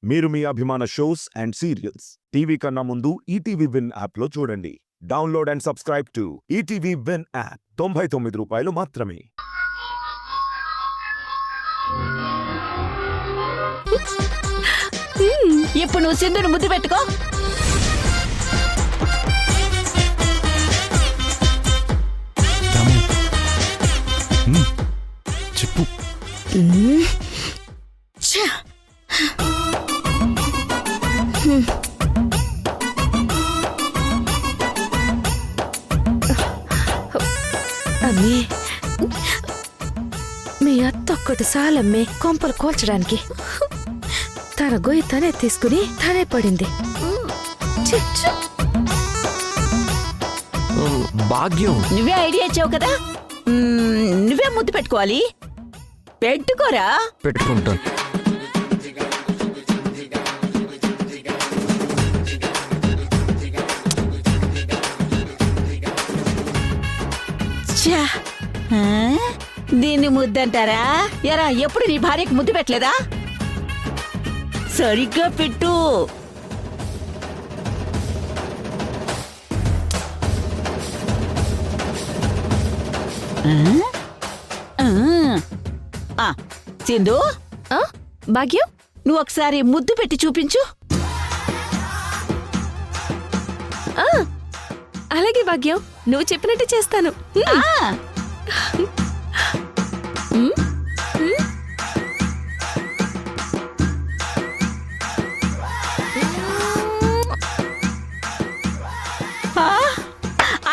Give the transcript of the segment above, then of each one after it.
మీరు మీ అభిమాన shows and serials TV కన్నా ముందు ఈటీవీ విన్ యాప్లో చూడండి. Download and subscribe to ETV win app. 99 రూపాయలు మాత్రమే. ఇప్పుడు నువ్వు సింధుని ముద్దు పెట్టుకో. చెప్పు. అమ్మే, మీ అత్త ఒక్కటి సాలమ్మే కొంపలు కోల్చడానికి. తన గొయ్యి తనే తీసుకుని తనే పడింది. భాగ్యం, నువ్వే ఐడియా ఇచ్చావు కదా, నువ్వే ముద్దు పెట్టుకోవాలి. పెట్టుకోరా. పెట్టుకుంటాను. ఛా, దీన్ని ముద్దంటారా? ఎరా, ఎప్పుడు నీ భార్యకి ముద్దు పెట్టలేదా? సరిగ్గా పెట్టు. సింధు, భాగ్యం, నువ్వు ఒకసారి ముద్దు పెట్టి చూపించు. అలాగే భాగ్యం, నువ్వు చెప్పినట్టు చేస్తాను.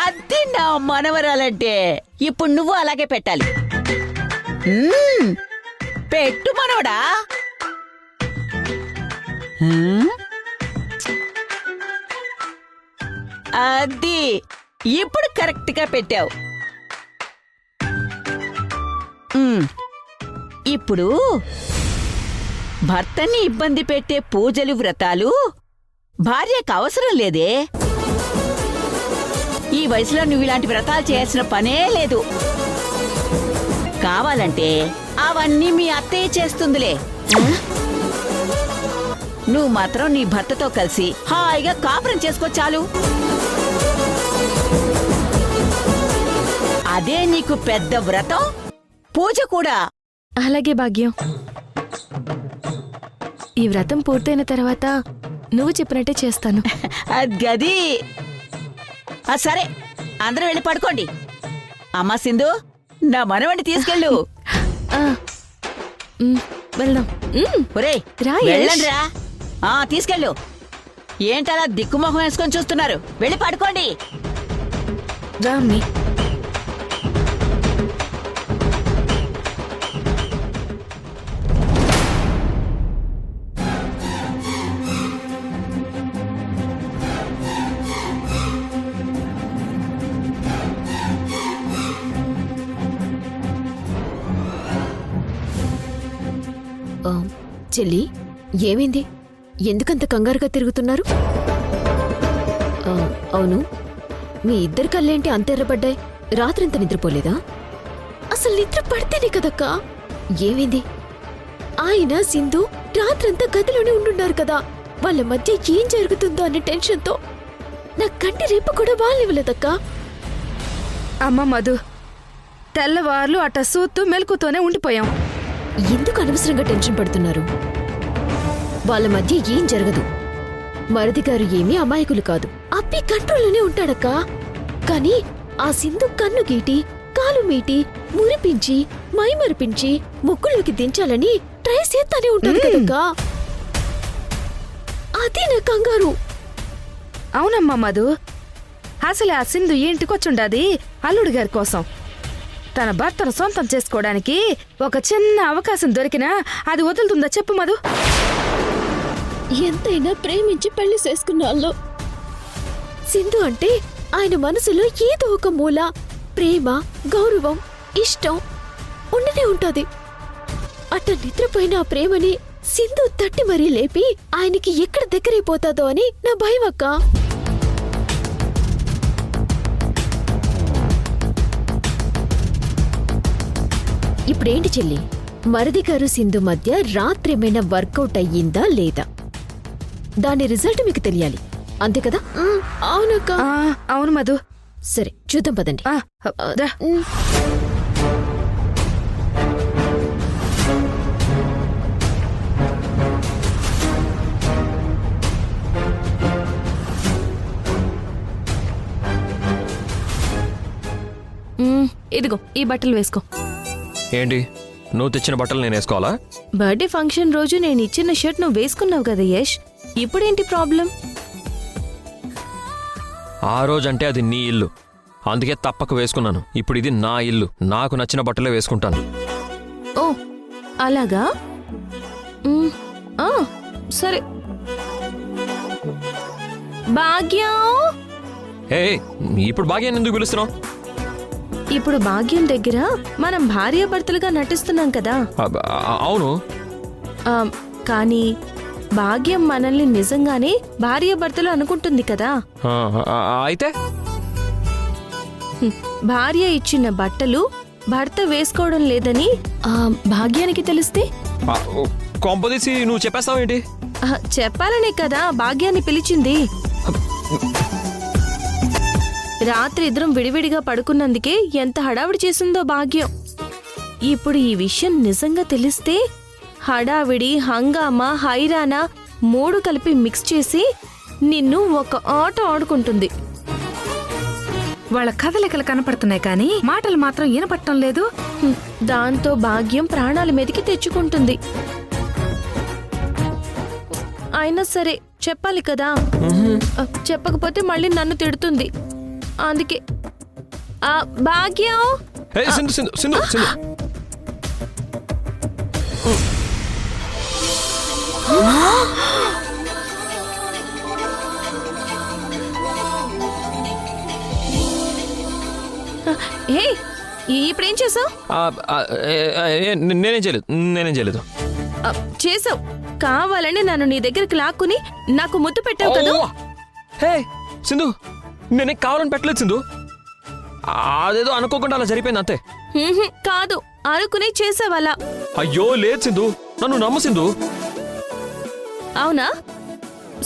అది నా మనవరాలంటే. ఇప్పుడు నువ్వు అలాగే పెట్టాలి. పెట్టు మనవడా. అది ఇప్పుడు కరెక్ట్ గా పెట్టావు. ఇప్పుడు భర్తని ఇబ్బంది పెట్టే పూజలు వ్రతాలు భార్యకు అవసరం లేదే. ఈ వయసులో నువ్వు ఇలాంటి వ్రతాలు చేయాల్సిన పనే లేదు. కావాలంటే అవన్నీ మీ అత్తయ్య చేస్తుందిలే. నువ్వు మాత్రం నీ భర్తతో కలిసి హాయిగా కాపురం చేసుకో చాలు. అదే నీకు పెద్ద వ్రతం, పూజ కూడా. అలాగే భాగ్యం, ఈ వ్రతం పూర్తయిన తర్వాత నువ్వు చెప్పినట్టే చేస్తాను. గది సరే, అందరూ వెళ్ళి పడుకోండి. అమ్మా సింధు, నా మనవణ్ణి తీసుకెళ్ళు. వెళ్దాం. ఒరేయ్, వెళ్ళండిరా. తీసుకెళ్ళు. ఏంటలా దిక్కుమొహం వేసుకొని చూస్తున్నారు? వెళ్ళి పడుకోండి. రామ్ని. చెల్లి, ఏమైంది? ఎందుకంత కంగారుగా తిరుగుతున్నారు? అవును, మీ ఇద్దరి కళ్ళేంటి అంత ఎర్రబడ్డాయి? రాత్రింత నిద్రపోలేదా? అసలు నిద్ర పడితేనే కదక్కా. ఏమైంది? ఆయన సింధు రాత్రంతా గదిలోనే ఉండున్నారు కదా. వాళ్ళ మధ్య ఏం జరుగుతుందో అనే టెన్షన్తో నా కంటి రేపు కూడా వాళ్ళివ్వలేదక్కా. అమ్మ మధు, తెల్లవార్లు అట్ట సూత్తు మెలకుతోనే ఉండిపోయాం. ఎందుకు అనవసరంగా టెన్షన్ పడుతున్నారు? వాళ్ళ మధ్య ఏం జరగదు. మరిది గారు ఏమీ అమాయకులు కాదు. అప్పి కంట్రోల్లోనే ఉంటాడక్కా. కానీ ఆ సింధు కన్ను గీటి, కాలు మీటి, మురిపించి, మైమరిపించి ముక్కుల్లోకి దించాలని ట్రై చేస్తానే ఉంటాడు కదక్కా. అదే నా కంగారు. అవునమ్మా మధు, అసలే ఆ సింధు ఇంటికొచ్చుండాది అల్లుడు గారి కోసం. తన భర్తను సొంతం చేసుకోవడానికి ఒక చిన్న అవకాశం దొరికినా అది వదులుతుందా చెప్పు మధు? ఎంతైనా ప్రేమించి పెళ్లి చేసుకున్న వాళ్ళు. సింధు అంటే ఆయన మనసులో ఏదో ఒక మూల ప్రేమ, గౌరవం, ఇష్టం ఉండనే ఉంటది. అట్ట నిద్రపోయిన ఆ ప్రేమని సింధు తట్టి మరీ లేపి ఆయనకి ఎక్కడ దగ్గరైపోతాదో అని నా భయం అక్కా. ఇప్పుడేంటి చెల్లి, మరిది గారు సింధు మధ్య రాత్రేమైనా వర్కౌట్ అయ్యిందా లేదా? దాని రిజల్ట్ మీకు తెలియాలి అంతే కదా అవునక్క అవును మధు. సరే చూద్దాం పదండి దా. ఇదిగో ఈ బట్టలు వేసుకో. ఏంటి నువ్వు తెచ్చిన బట్టలు నేను వేసుకోవాలా? బర్త్డే ఫంక్షన్ రోజు నేను ఇచ్చిన షర్ట్ నువ్వు వేసుకున్నావు కదా యష్, ఇప్పుడేంటి ప్రాబ్లం? ఆ రోజంటే అది నీ ఇల్లు, అందుకే తప్పక వేసుకున్నాను. ఇప్పుడు ఇది నా ఇల్లు, నాకు నచ్చిన బట్టలే వేసుకుంటాను. ఓ అలాగా. సరే. భాగ్యం, ఏ ఇప్పుడు భాగ్యాన్ని ఎందుకు పిలుస్తున్నావు? ఇప్పుడు భాగ్యం దగ్గర మనం భార్యాభర్తలుగా నటిస్తున్నాం కదా. అవును. కానీ భాగ్యం మనల్ని నిజంగానే భార్యాభర్తలు అనుకుంటుంది కదా. అయితే భార్య ఇచ్చిన బట్టలు భర్త వేసుకోవడం లేదని భాగ్యానికి తెలిస్తే కొంపదీసి నువ్వు చెప్పేస్తావేంటి? చెప్పాలనే కదా భాగ్యాన్ని పిలిచింది. రాత్రి ఇద్దరం విడివిడిగా పడుకున్నందుకే ఎంత హడావిడి చేసిందో భాగ్యం. ఇప్పుడు ఈ విషయం నిజంగా తెలిస్తే హడావిడి, హంగామా, హైరానా మూడు కలిపి మిక్స్ చేసి నిన్ను ఒక ఆట ఆడుకుంటుంది. వాళ్ళ కదలికలు కనపడుతున్నాయి కానీ మాటలు మాత్రం వినపడటం లేదు. దాంతో భాగ్యం ప్రాణాల మీదకి తెచ్చుకుంటుంది. అయినా సరే చెప్పాలి కదా, చెప్పకపోతే మళ్ళీ నన్ను తిడుతుంది. అందుకే భాగ్యం. సింధు సింధు సింధు సింధు హే, ఇప్పుడేం చేసావు? నేనేం చేయలేదు. చేసావు. కావాలని నన్ను నీ దగ్గరికి లాక్కుని నాకు ముద్దు పెట్టావు కదా. హే సింధు, నేనే కావాలని పెట్టలేదు సింధు, అదేదో అనుకోకుండా అలా జరిపోయింది అంతే. కాదు, అనుకునే చేసావలా. అయ్యో లేదు సింధు, నన్ను నమ్ము సింధు. అవునా?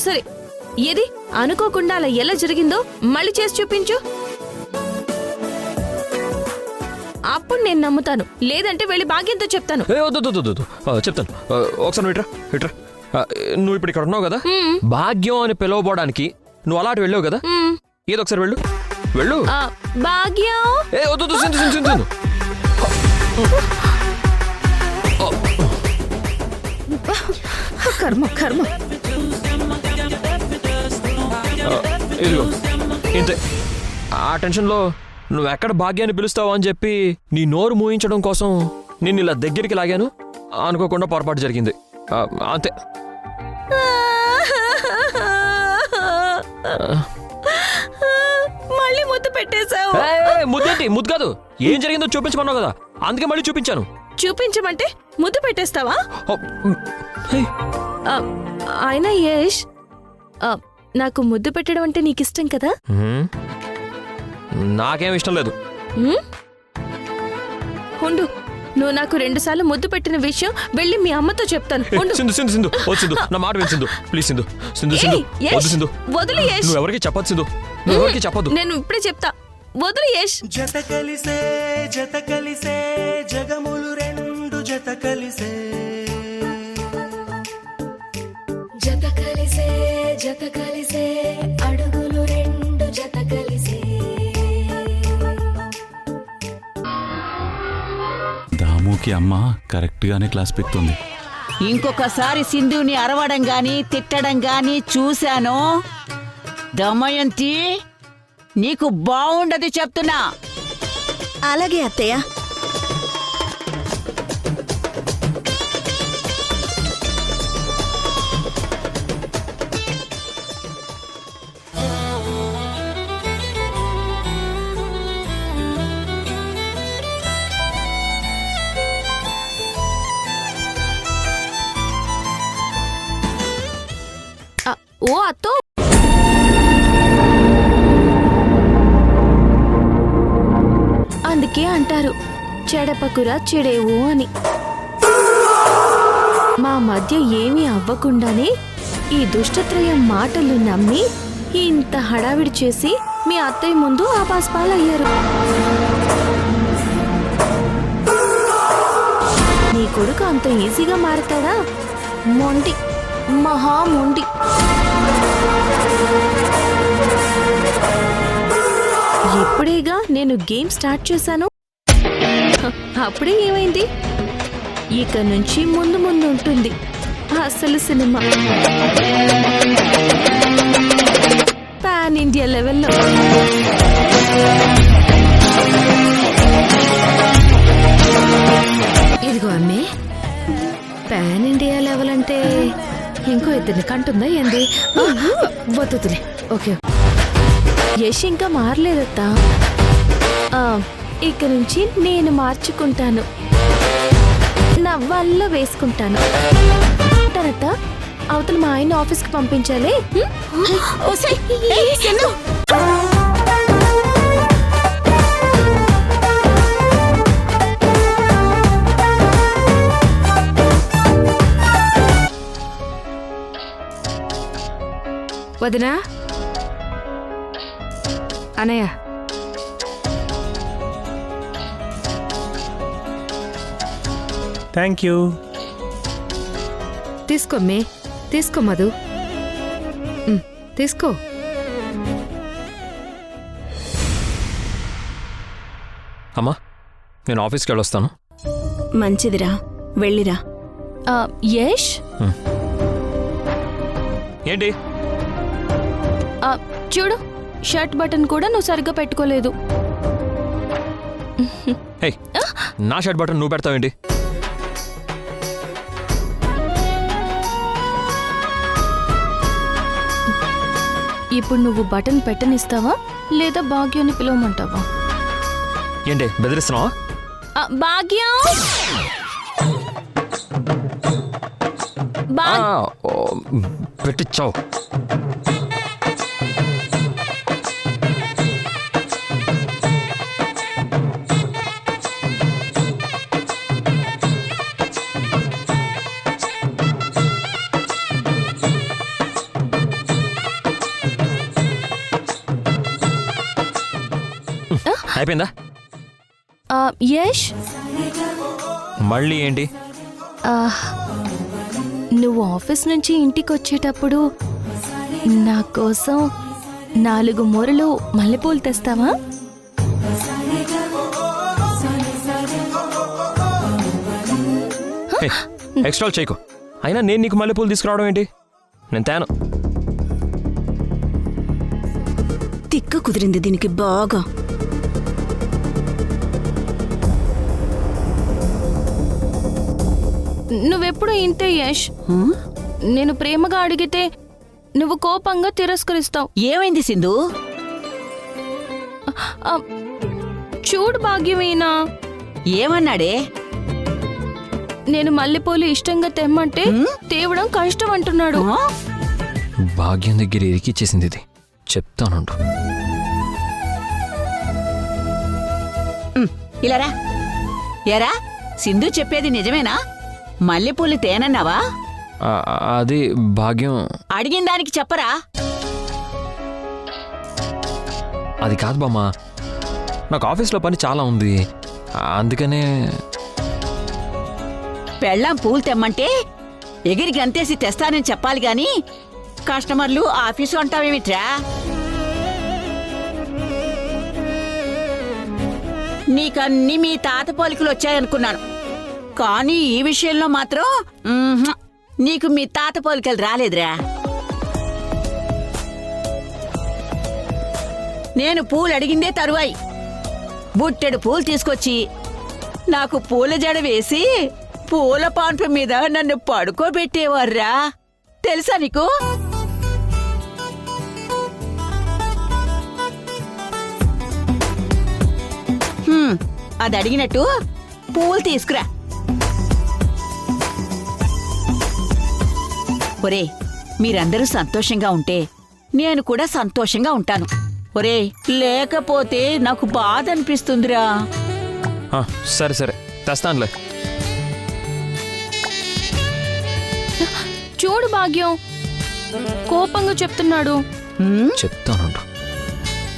సరే, ఏది అనుకోకుండా అలా ఎలా జరిగిందో మళ్ళీ చేసి చూపించు. అప్పుడు నేను నమ్ముతాను, లేదంటే వెళ్ళి భాగ్యంతో చెప్తాను. చెప్తాను, ఒకసారి ఇట్రా ఇట్రా. నువ్వు ఇప్పుడు ఇక్కడ ఉన్నావు కదా, భాగ్యం అని పిలవబోడానికి నువ్వు అలాంటి వెళ్ళావు కదా, ఏదో ఒకసారి వెళ్ళు వెళ్ళు. భాగ్యం. వద్దు సింధు సింధు సింధు. కర్మ కర్మ. ఇదిగో ఇంతే. ఆ టెన్షన్లో నువ్వు ఎక్కడ భాగ్యాన్ని పిలుస్తావు అని చెప్పి నీ నోరు మూయించడం కోసం నేను ఇలా దగ్గరికి లాగాను, అనుకోకుండా పొరపాటు జరిగింది అంతే. మళ్ళీ ముద్దు పెట్టేశావు. ముద్దేంటి? ముద్దు కాదు, ఏం జరిగిందో చూపించమన్నావు కదా, అందుకే మళ్ళీ చూపించాను. చూపించమంటే ముద్దు పెట్టేస్తావా? అయినా యష్, నాకు ముద్దు పెట్టడం అంటే నీకు ఇష్టం కదా. నాకేం ఇష్టం లేదు. ఉండు, నువ్వు నాకు 2 సార్లు ముద్దు పెట్టిన విషయం వెళ్ళి మీ అమ్మతో చెప్తాను. సింధు సింధు సింధు సింధు, నా మాట విను సింధు, ప్లీజ్ సింధు సింధు సింధు వద్దు సింధు, వదులు యష్. నువ్వు ఎవరికి చెప్పొద్దు సింధు, నువ్వు ఎవరికి చెప్పొద్దు. నేను ఇప్పుడే చెప్తా, వదులు యష్. జత కలిసే జగములు రెండు జత కలిసే, జత కలిసే అడుగులు రెండు జత కలిసే. దాముకి అమ్మ కరెక్ట్ గానే క్లాస్ పెడుతుంది. ఇంకొకసారి సింధుని అరవడం గాని తిట్టడం గాని చూశాను, దమయంతి నీకు బాగుండదు చెప్తున్నా. అలాగే అత్తయ్య. ఓ అత్తో, అందుకే అంటారు చెడపకురా చెడేవు అని. మా మధ్య ఏమీ అవ్వకుండానే ఈ దుష్టత్రయం మాటలు నమ్మి ఇంత హడావిడి చేసి మీ అత్తయ్య ముందు ఆపాస్పాలయ్యారు. నీ కొడుకు అంత ఈజీగా మారతాడా? మొండి, మహా మొండి. ఎప్పుడేగా నేను గేమ్ స్టార్ట్ చేశాను, అప్పుడే ఏమైంది? ఇక నుంచి ముందు ముందు ఉంటుంది అసలు సినిమా, పాన్ ఇండియా లెవెల్లో. ఇదిగో అమ్మే, పాన్ ఇండియా లెవెల్ అంటే ఇంకో ఇద్దరిని కంటుందా ఏంది? వద్దులే. ఓకే, యష్ ఇంకా మారలేదత్తా. ఇక నుంచి నేను మార్చుకుంటాను, నా వల్ల వేసుకుంటాను. తర్వాత అవతల మా ఆయన ఆఫీస్కి పంపించాలి. వదినా, అనయ్య, థ్యాంక్ యూ. తీసుకోమ్మే, తీసుకో మధు, తీసుకో. అమ్మా, నేను ఆఫీస్కి వెళ్ళొస్తాను. మంచిదిరా, వెళ్ళిరా. యష్, ఏంటి? చూడు, షర్ట్ బటన్ కూడా నువ్వు సరిగ్గా పెట్టుకోలేదు. హే, నా షర్ట్ బటన్ నువ్వు పెడతావేంటి? ఇప్పుడు నువ్వు బటన్ పెట్టనిస్తావా లేదా భాగ్యాన్ని పిలవమంటావా? ఏంటి బెదిరిస్తున్నావా? భాగ్యం, పెట్టిచ్చావు. అయిపోయిందా? యష్, మళ్ళీ ఏంటి? నువ్వు ఆఫీస్ నుంచి ఇంటికి వచ్చేటప్పుడు నా కోసం 4 మూరలు మల్లెపూలు తెస్తావా? ఎక్స్ట్రా చేయకు. అయినా నేను నీకు మల్లెపూలు తీసుకురావడం ఏంటి? నేను తేను. తిక్క కుదిరింది దీనికి బాగా. నువ్వెప్పుడు ఇంతే యష్. నేను ప్రేమగా అడిగితే నువ్వు కోపంగా తిరస్కరిస్తావు. ఏమైంది సింధు? చూడు భాగ్యమేనా, ఏమన్నాడే? నేను మల్లెపూలు ఇష్టంగా తెమ్మంటే తేవడం కష్టం అంటున్నాడు. భాగ్యం దగ్గర ఇరికిచ్చేసింది ఇది. చెప్తానుండు. ఇలారా. ఎరా, సింధు చెప్పేది నిజమేనా? మల్లెపూలు తేనన్నావా? అది భాగ్యం అడిగిన దానికి చెప్పరా? అది కాదు బామ్మ, నాకు ఆఫీస్లో పని చాలా ఉంది, అందుకనే. పెళ్ళాం పూలు తెమ్మంటే ఎగిరి గంతేసి తెస్తానని చెప్పాలి గాని కస్టమర్లు ఆఫీసు అంటావేమిట్రా? నీకన్నీ మీ తాత పోలికలు వచ్చాయనుకున్నాను, కానీ ఈ విషయంలో మాత్రం నీకు మీ తాత పోలికలు రాలేదురా. నేను పూలు అడిగిందే తరువాయి బుట్టెడు పూలు తీసుకొచ్చి నాకు పూల జడ వేసి పూల పాన్పు మీద నన్ను పడుకోబెట్టేవారురా. తెలుసా నీకు? అది అడిగినట్టు పూలు తీసుకురా. ఒరే, మీరందరూ సంతోషంగా ఉంటే నేను కూడా సంతోషంగా ఉంటాను. ఒరే, లేకపోతే నాకు బాధ అనిపిస్తుందిరా. సరే సరే తెస్తానులే. చూడు భాగ్యం, కోపంగా చెప్తున్నాడు. చెప్తానుండు.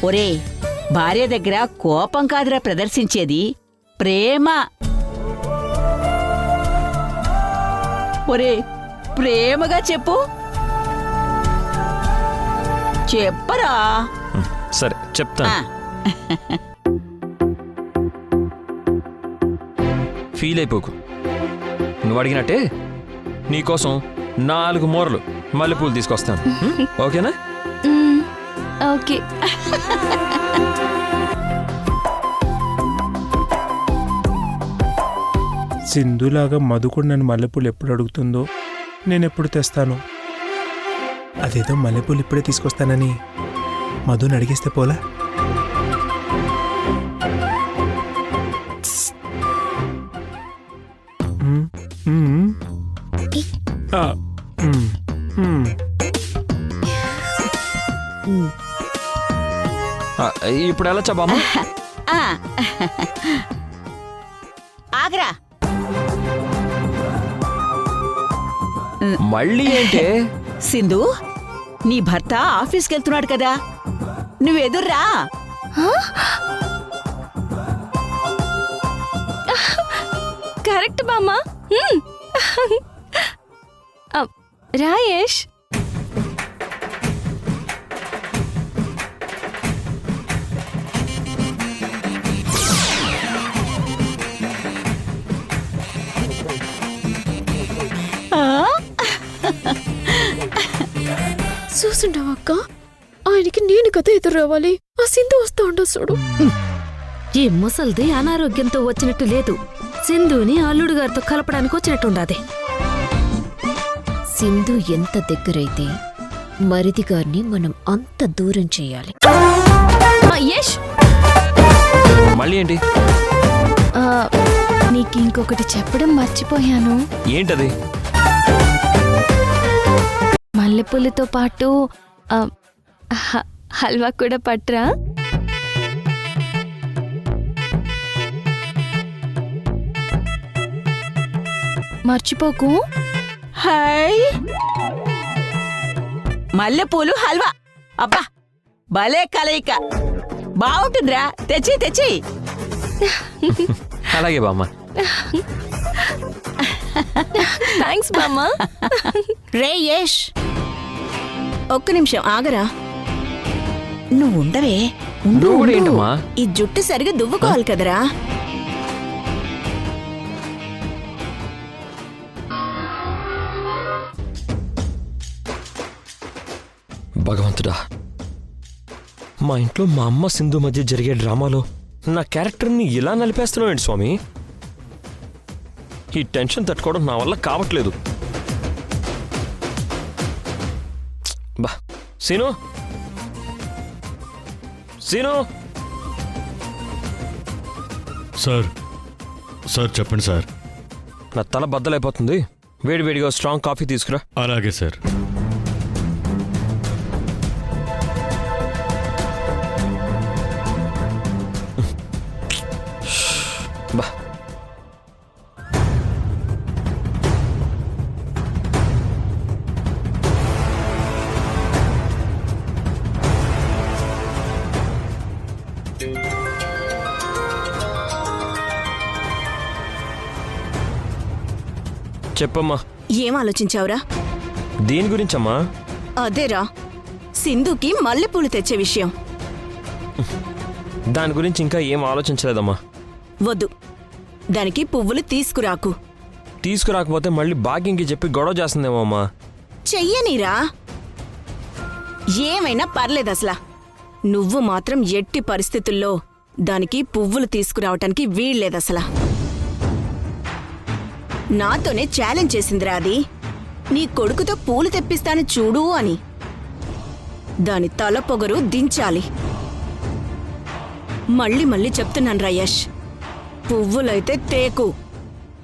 ఒరే, భార్య దగ్గర కోపం కాదురా ప్రదర్శించేది, ప్రేమ. ఒరే, ప్రేమగా చెప్పు. చెప్పరా. సరే చెప్తాను. ఆ, ఫీల్ అయిపోకు. నువ్వు అడిగినట్టే నీకోసం 4 మూరలు మల్లెపూలు తీసుకొస్తాను. ఓకేనా? ఓకే. సింధులాగా మధు కూడా నన్ను మల్లెపూలు ఎప్పుడు అడుగుతుందో నేను ఎప్పుడు తెస్తాను. అదేదో మల్లెపూలు ఇప్పుడే తీసుకొస్తానని మధుని అడిగేస్తే పోలా. ఇప్పుడు ఎలా చెప్పామా? ఆ. ఆగ్రా. మళ్ళీ ఏంటే? సింధు, నీ భర్త ఆఫీస్కి వెళ్తున్నాడు కదా, నువ్వెదుర్రా. కరెక్ట్ బామ్మ. రాయేష్, చూసుంటావా అక్క, ఆయనకి నేను కథ ఎదురు రావాలి. ఆ సింధు వస్తా ఉండదు చూడు. ఈ ముసల్ది అనారోగ్యంతో వచ్చినట్టు లేదు, సింధుని అల్లుడు గారితో కలపడానికి వచ్చినట్టుండాది. సింధు ఎంత దగ్గరైతే మరిది గారిని మనం అంత దూరం చేయాలి. యష్, మళ్ళీ ఏంటి? నీకు ఇంకొకటి చెప్పడం మర్చిపోయాను. ఏంటది? మల్లెపూలతో పాటు హల్వా కూడా పట్రా. మర్చిపోకు. హాయ్, మల్లెపూలు హల్వా. అబ్బా, భలే కలయిక. బాగుంటుందిరా. తెచ్చి తెచ్చి. అలాగే బామ్మ. థ్యాంక్స్ బామ్మ. రే యష్, ఒక్క నిమిషం ఆగరా. నువ్వు ఉండవే. నువ్వు కూడా ఏంటమ్మా? ఈ జుట్టు సరిగా దువ్వుకోవాలి కదరా. భగవంతుడా, మా ఇంట్లో మా అమ్మ సింధు మధ్య జరిగే డ్రామాలో నా క్యారెక్టర్ని ఇలా నలిపేస్తున్నావు ఏంటి స్వామి? ఈ టెన్షన్ తట్టుకోవడం నా వల్ల కావట్లేదు. బా, సీను, సీను. సార్ చెప్పండి సార్. నా తల బద్దలైపోతుంది. వేడివేడిగా స్ట్రాంగ్ కాఫీ తీసుకురా. అలాగే సార్. బా, చెప్పమ్మా. ఏం ఆలోచించావురా? దేని గురించమ్మా? అదేరా, సింధుకి మల్లెపూలు తెచ్చే విషయం. దాని గురించి ఇంకా ఏం ఆలోచించలేదమ్మా. వద్దు, దానికి పువ్వులు తీసుకురాకు. తీసుకురాకపోతే మళ్ళీ భాగ్యంకి చెప్పి గొడవ చేస్తుందేమో అమ్మా. చెయ్యనీరా, ఏమైనా పర్లేదు అసలా. నువ్వు మాత్రం ఎట్టి పరిస్థితుల్లో దానికి పువ్వులు తీసుకురావటానికి వీల్లేదసలా. నాతోనే ఛాలెంజ్ చేసిందిరా అది. నీ కొడుకుతో పూలు తెప్పిస్తాను చూడు అని. దాని తల పొగరు దించాలి. మళ్ళీ మళ్ళీ చెప్తున్నాను రయేష్, పువ్వులైతే తేకు.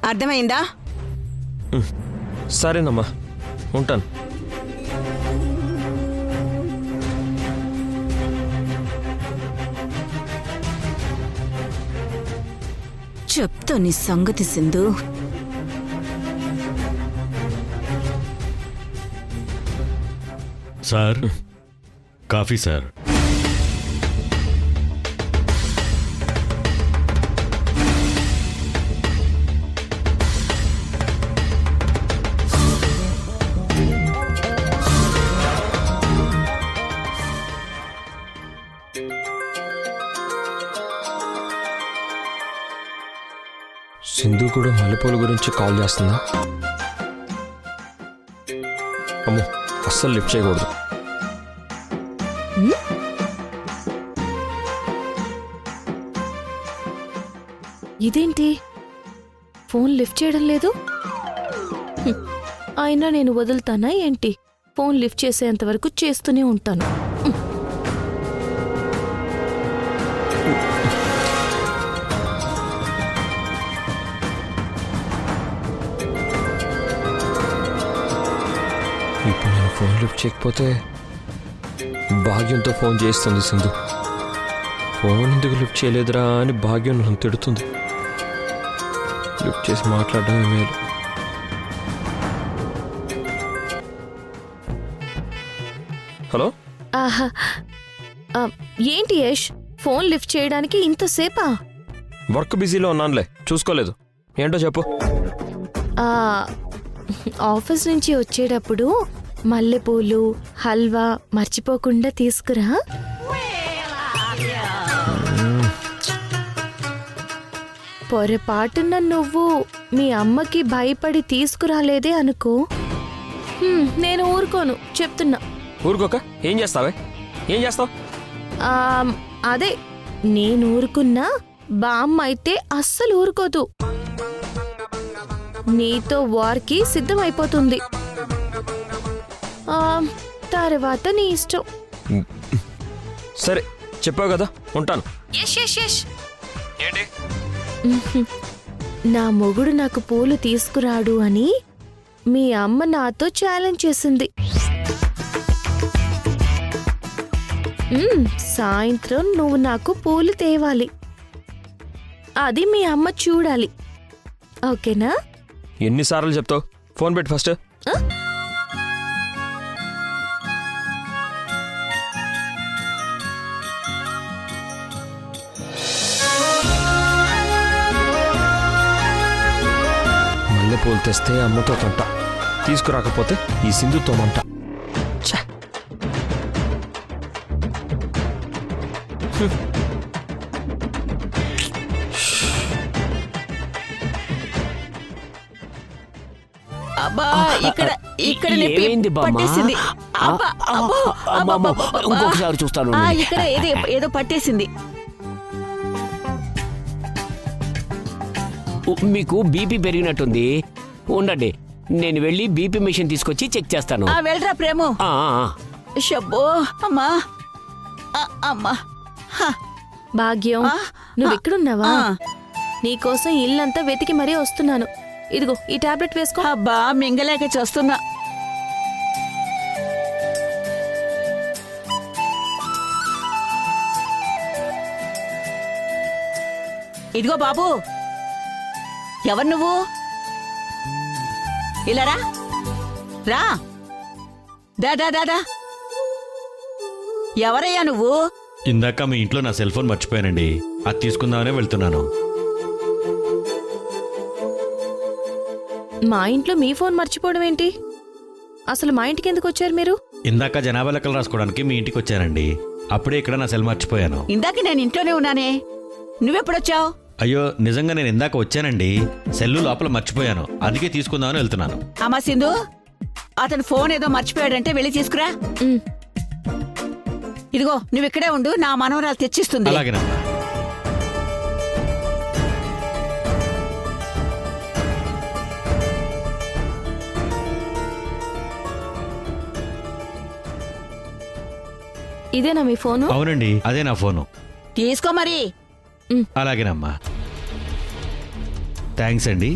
అర్థమైందా? సరేనమ్మా, ఉంటాను. చెప్తా నీ సంగతి Sindhu. Sir coffee sir. Sindhu కూడా మల్లెపూల గురించి కాల్ చేస్తుందా? అమ్మో, అస్సలు లిఫ్ట్ చేయకూడదు. ఇదేంటి ఫోన్ లిఫ్ట్ చేయడం లేదు? అయినా నేను వదులుతానా ఏంటి? ఫోన్ లిఫ్ట్ చేసేంత వరకు చేస్తూనే ఉంటాను. ఇప్పుడు నేను ఫోన్ లిఫ్ట్ చేయకపోతే భాగ్యంతో ఫోన్ చేస్తుంది సింధు. ఫోన్ ఎందుకు లిఫ్ట్ చేయలేదురా అని భాగ్యం నన్ను తిడుతుంది. లిఫ్ట్ చేసి మాట్లాడడమే మేలు. హలో, ఆహా, ఏంటి యష్, ఫోన్ లిఫ్ట్ చేయడానికి ఇంతసేపా? వర్క్ బిజీలో ఉన్నానులే, చూసుకోలేదు. ఏంటో చెప్పు. ఆఫీస్ నుంచి వచ్చేటప్పుడు మల్లెపూలు హల్వా మర్చిపోకుండా తీసుకురా. పొరపాటున నువ్వు మీ అమ్మకి భయపడి తీసుకురాలేదే అనుకో, నేను ఊరుకోను, చెప్తున్నా. ఊరుకోక ఏం చేస్తావే? ఏం చేస్తావు? అదే నేను ఊరుకున్నా, బామ్మ అయితే అస్సలు ఊరుకోదు. నీతో వార్కి సిద్ధమైపోతుంది. తర్వాత నీ ఇష్టం. సరే, చెప్పావు కదా, ఉంటాను. ఏంటి? నా మొగుడు నాకు పూలు తీసుకురాడు అని మీ అమ్మ నాతో ఛాలెంజ్ చేసింది. సాయంత్రం నువ్వు నాకు పూలు తేవాలి. అది మీ అమ్మ చూడాలి. ఓకేనా? ఎన్నిసార్లు చెప్తావు? ఫోన్ పెట్టి ఫస్ట్. మల్లెపూలు తెస్తే అమ్మతో తంట, తీసుకురాకపోతే ఈ సింధుతో మంట. అబ్బా, ఇక్కడ పట్టేసింది. ఇంకొకసారి చూస్తాను. ఇక్కడ ఏదో పట్టేసింది. మీకు బీపీ పెరిగినట్టుంది, ఉండండి, నేను వెళ్ళి బీపీ మెషిన్ తీసుకొచ్చి చెక్ చేస్తాను. వెళ్ళరా ప్రేమ. షబ్బో, అమ్మా అమ్మా. భాగ్యం, నువ్వెక్కడున్నావా? నీకోసం ఇల్లంతా వెతికి మరీ వస్తున్నాను. ఇదిగో ఈ టాబ్లెట్ వేసుకో. అబ్బా, మింగలేక చేస్తున్నా. ఇదిగో బాబు, ఎవరు నువ్వు? ఇలా రా రా. దాదా, ఎవరయ్యా నువ్వు? ఇందాక మీ ఇంట్లో నా సెల్ ఫోన్ మర్చిపోయానండి, అది తీసుకుందామనే వెళ్తున్నాను. మా ఇంట్లో మీ ఫోన్ మర్చిపోవడం ఏంటి? అసలు మా ఇంటికి ఎందుకు వచ్చారు మీరు? ఇందాక జనాభా లెక్కలు రాసుకోవడానికి మీ ఇంటికి వచ్చానండి. అప్పుడే ఇక్కడ నా సెల్ మర్చిపోయాను. ఇందాక నేను ఇంట్లోనే ఉన్నానే, నువ్వెప్పుడొచ్చావు? అయ్యో, నిజంగా నేను ఇందాక వచ్చానండి, సెల్లు లోపల మర్చిపోయాను, అందుకే తీసుకుందామని వెళ్తున్నాను. అమ్మా సింధు, అతను ఫోన్ ఏదో మర్చిపోయాడంటే వెళ్ళి తీసుకురా. ఇదిగో నువ్వు ఇక్కడే ఉండు, నా మనవరాలు తెచ్చిస్తుంది. అలాగేనమ్మా. ఇదేనా మీ ఫోను? అవునండి, అదే నా ఫోను. తీసుకో మరి. అలాగేనమ్మా, థ్యాంక్స్ అండి.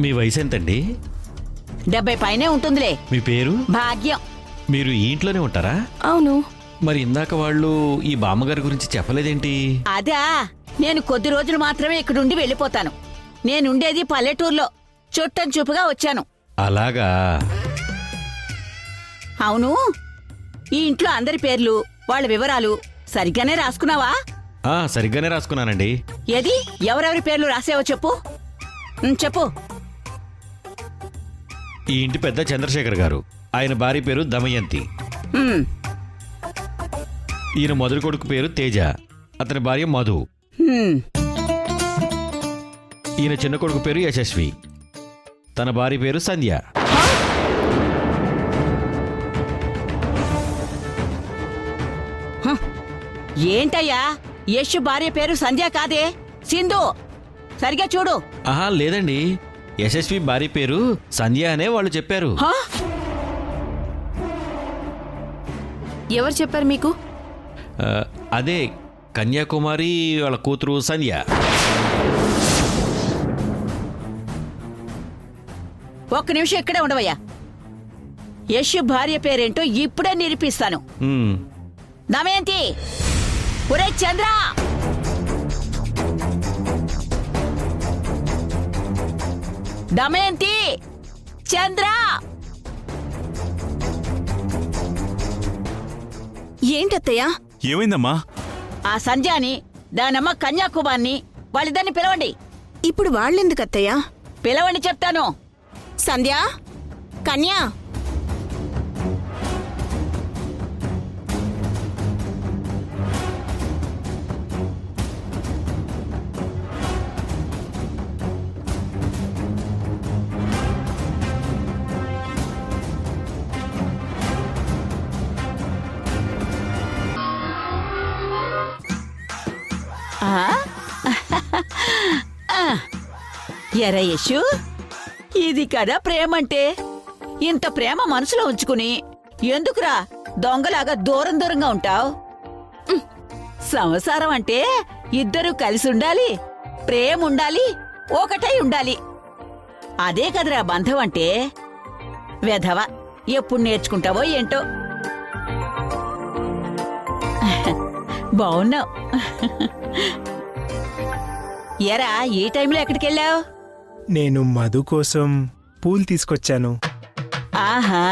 మీ వయసు ఎంతండి? 70 పైనే ఉంటుందిలే. మీ పేరు? భాగ్యం. మీరు ఈ ఇంట్లోనే ఉంటారా? అవును. మరి ఇందాక వాళ్ళు ఈ బామ్మగారి గురించి చెప్పలేదేంటి? అదా, నేను కొద్ది రోజులు మాత్రమే ఇక్కడుండి వెళ్ళిపోతాను. నేనుండేది పల్లెటూరులో చుట్టం చూపుగా వచ్చాను. అలాగా? అవును, ఈ ఇంట్లో అందరి పేర్లు వాళ్ళ వివరాలు సరిగ్గానే రాసుకున్నావా? సరిగ్గానే రాసుకున్నానండి. ఏది ఎవరెవరి పేర్లు రాసావో చెప్పు. చెప్పు. ఈ ఇంటి పెద్ద చంద్రశేఖర్ గారు, ఆయన భార్య పేరు దమయంతి. ఉమ్, ఈయన మొదటి కొడుకు పేరు తేజ, అతని భార్య మధు. ఉమ్. ఈయన చిన్న కొడుకు పేరు యశస్వి, తన భార్య పేరు సంధ్య. ఏంటయ్యా, యశ్ భార్య పేరు సంధ్య కాదే, సింధు. సరిగా చూడు. లేదండి, యశస్వి భార్య పేరు సంధ్య అనే వాళ్ళు చెప్పారు. హా? ఎవరు చెప్పారు మీకు? అదే కన్యాకుమారి వాళ్ళ కూతురు సంధ్య. ఒక్క నిమిషం ఇక్కడే ఉండవయ్యా. యశ్ భార్య పేరేంటో ఇప్పుడే నిరూపిస్తాను. దమయంతి, ఒరే చంద్ర, దమయంతి, చంద్ర. ఏంటత్తయ్యా? ఏమైందమ్మా? ఆ సంధ్యాని, దానమ్మ కన్యాకుమారిని, వాళ్ళిద్దరిని పిలవండి. ఇప్పుడు వాళ్ళెందుకత్తయ్యా? పిలవండి చెప్తాను. సంధ్య, కన్యా. ఎర యశు, ఇది కదా ప్రేమంటే. ఇంత ప్రేమ మనసులో ఉంచుకుని ఎందుకురా దొంగలాగా దూరం దూరంగా ఉంటావు? సంసారం అంటే ఇద్దరూ కలిసి ఉండాలి, ప్రేమ ఉండాలి, ఒకటై ఉండాలి. అదే కదరా బంధం అంటే. వెధవ, ఎప్పుడు నేర్చుకుంటావో ఏంటో. బావున్నావు. ఎరా, ఈ టైంలో ఎక్కడికెళ్ళావు? నేను మధు కోసం పూలు తీసుకొచ్చాను. ఆహా,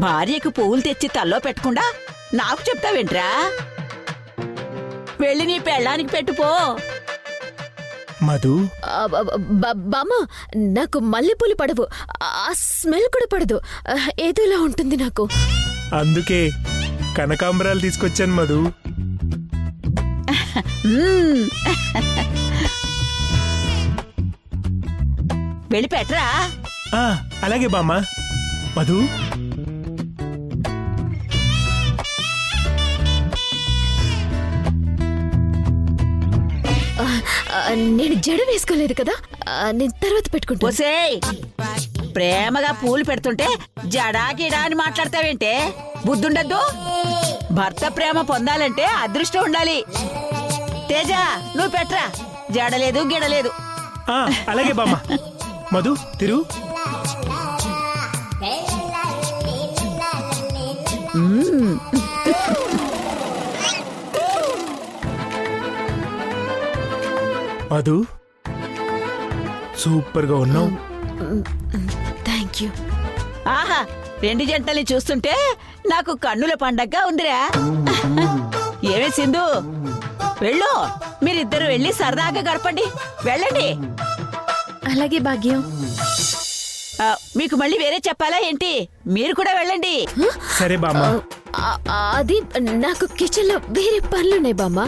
భార్యకు పువ్వులు తెచ్చి తల్లో పెట్టకుండా నాకు చెప్తావేంట్రా? వెళ్ళి నీ పెళ్ళానికి పెట్టుపో. మధు, బామ్మ, నాకు మల్లెపూలు పడవు, ఆ స్మెల్ కూడా పడదు, ఏదోలా ఉంటుంది నాకు. అందుకే కనకాంబరాలు తీసుకొచ్చాను మధు. వెళ్ళి పెట్టరా. అలాగే బామ్మ. మధు, నేను జడ వేసుకోలేదు కదా, నేను తర్వాత పెట్టుకుంటా. ఒసేయ్, ప్రేమగా పూలు పెడుతుంటే జడా గిడా అని మాట్లాడతావేంటే? బుద్ధుండద్దు. భర్త ప్రేమ పొందాలంటే అదృష్టం ఉండాలి. తేజ, నువ్వు పెట్టరా, జడలేదు గిడలేదు. అలాగే బామ్మ. మధు, తిరు. మధు, సూపర్ గా ఉన్నావు. Thank you. ఆహా, రెండు జంటల్ని చూస్తుంటే నాకు కన్నుల పండగగా ఉందిరా. ఏమే సింధు, వెళ్ళు. మీరిద్దరు వెళ్ళి సరదాగా గడపండి. వెళ్ళండి. అలాగే భాగ్యం. మీకు మళ్ళీ వేరే చెప్పాలా ఏంటి? మీరు కూడా వెళ్ళండి. సరే బామ్మ. అది నాకు కిచెన్ లో వేరే పనులున్నాయి బామ్మ,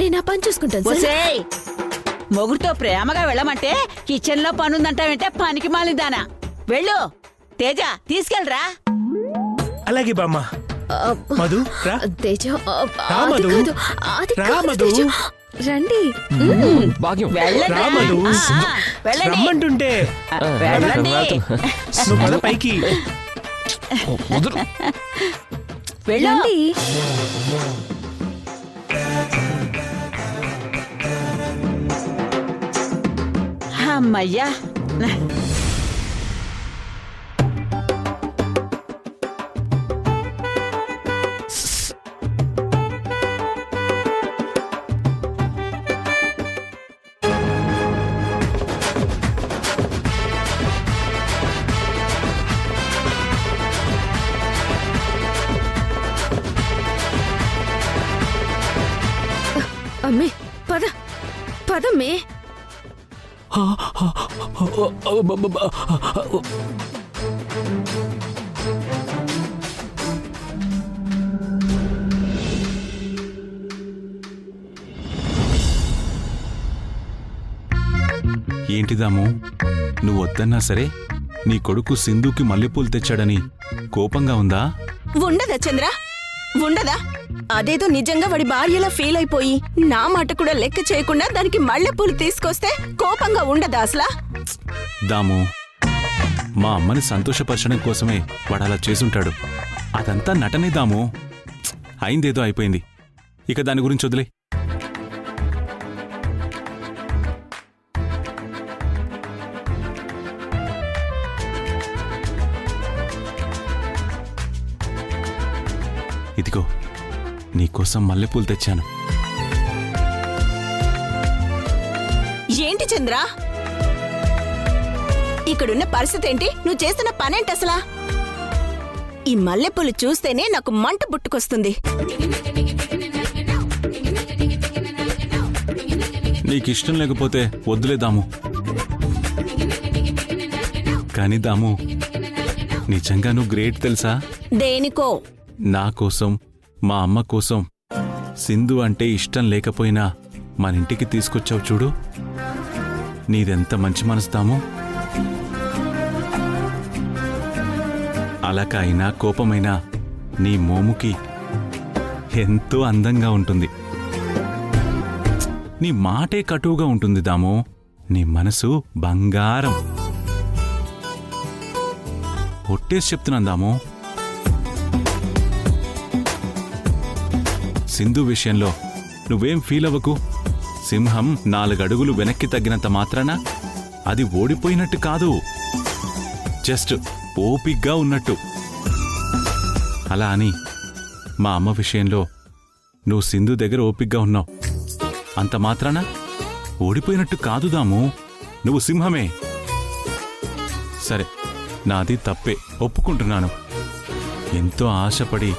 నేను ఆ పని చూసుకుంటాను. ఒసేయ్, మొగుడుతో ప్రేమగా వెళ్ళమంటే కిచెన్ లో పనుందంటావంటే పనికి మాలిందానా. వెళ్ళు. తేజ, తీసుకెళ్ళరా. అలాగే బామ్మ. మధు, రా. తేజ, రా మధు. రా మధు. రండి. భాగ్యం, వెళ్ళండి. రా మధు. వెళ్ళండి. రమ్మంటుంటే. వెళ్ళండి. నువ్వు పద పైకి. వెళ్ళండి. అమ్మయ్యా. అమ్మే పద పదమ్మే. ఏంటి దాము, నువ్వు వద్దన్నా సరే నీ కొడుకు సింధుకి మల్లెపూలు తెచ్చాడని కోపంగా ఉందా? ఉండదా చంద్ర, ఉండదా? అదేదో నిజంగా వాడి భార్యలా ఫీల్ అయిపోయి నా మాట కూడా లెక్క చేయకుండా దానికి మల్లెపూలు తీసుకొస్తే కోపంగా ఉండదా అసలా? దాము, మా అమ్మని సంతోషపరచడం కోసమే వాడు అలా చేసుంటాడు. అదంతా నటనే దాము. అయిందేదో అయిపోయింది, ఇక దాని గురించి వదిలే. ఇదిగో నీకోసం మల్లెపూలు తెచ్చాను. ఏంటి చంద్ర, ఇక్కడున్న పరిస్థితి ఏంటి? నువ్వు చేస్తున్న పనేంటి అసలా? ఈ మల్లెపూలు చూస్తేనే నాకు మంట పుట్టుకొస్తుంది. నీకిష్టం లేకపోతే వద్దులే దాము. కానీ దాము, నిజంగా నువ్వు గ్రేట్ తెలుసా? దేనికో? నా కోసం, మా అమ్మ కోసం సింధు అంటే ఇష్టం లేకపోయినా మన ఇంటికి తీసుకొచ్చావు చూడు. నీదెంత మంచి మనసు దాము. అలక అయినా కోపమైనా నీ మోముకి ఎంతో అందంగా ఉంటుంది. నీ మాటే కటువుగా ఉంటుంది దాము. నీ మనసు బంగారం. ఒట్టేసి చెప్తున్నాను దాము. సింధు విషయంలో నువ్వేం ఫీల్ అవ్వకు. సింహం 4 అడుగులు వెనక్కి తగ్గినంత మాత్రాన అది ఓడిపోయినట్టు కాదు, జస్ట్ ఓపిగ్గా ఉన్నట్టు. అలా అని మా అమ్మ విషయంలో నువ్వు సింధు దగ్గర ఓపిగ్గా ఉన్నావు, అంత మాత్రాన ఓడిపోయినట్టు కాదు దాము. నువ్వు సింహమే. సరే, నాది తప్పే, ఒప్పుకుంటున్నాను. ఎంతో ఆశపడి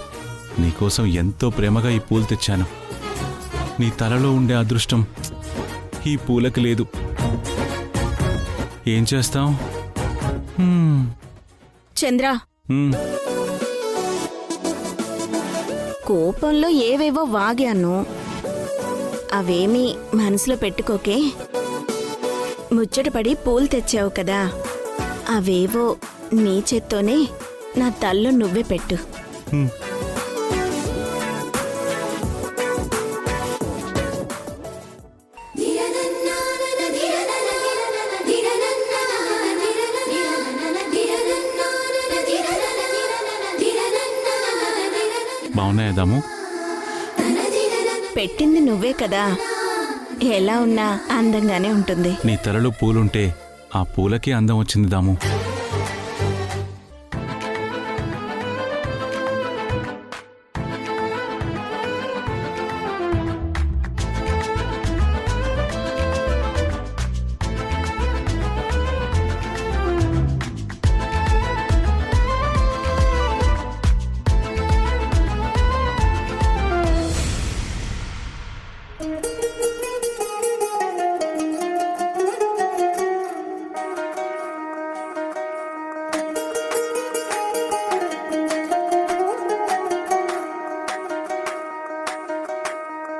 నీకోసం ఎంతో ప్రేమగా ఈ పూలు తెచ్చాను. నీ తలలో ఉండే అదృష్టం ఈ పూలకి లేదు. ఏం చేస్తాం? చంద్ర, కోపంలో ఏవేవో వాగాను, అవేమీ మనసులో పెట్టుకోకే. ముచ్చటపడి పూలు తెచ్చావు కదా, అవేవో నీ చేత్తోనే నా తల్లో నువ్వే పెట్టు. బాగున్నాయా దాము? పెట్టింది నువ్వే కదా, ఎలా ఉన్నా అందంగానే ఉంటుంది. నీ తలలో పూలుంటే ఆ పూలకి అందం వచ్చింది దాము.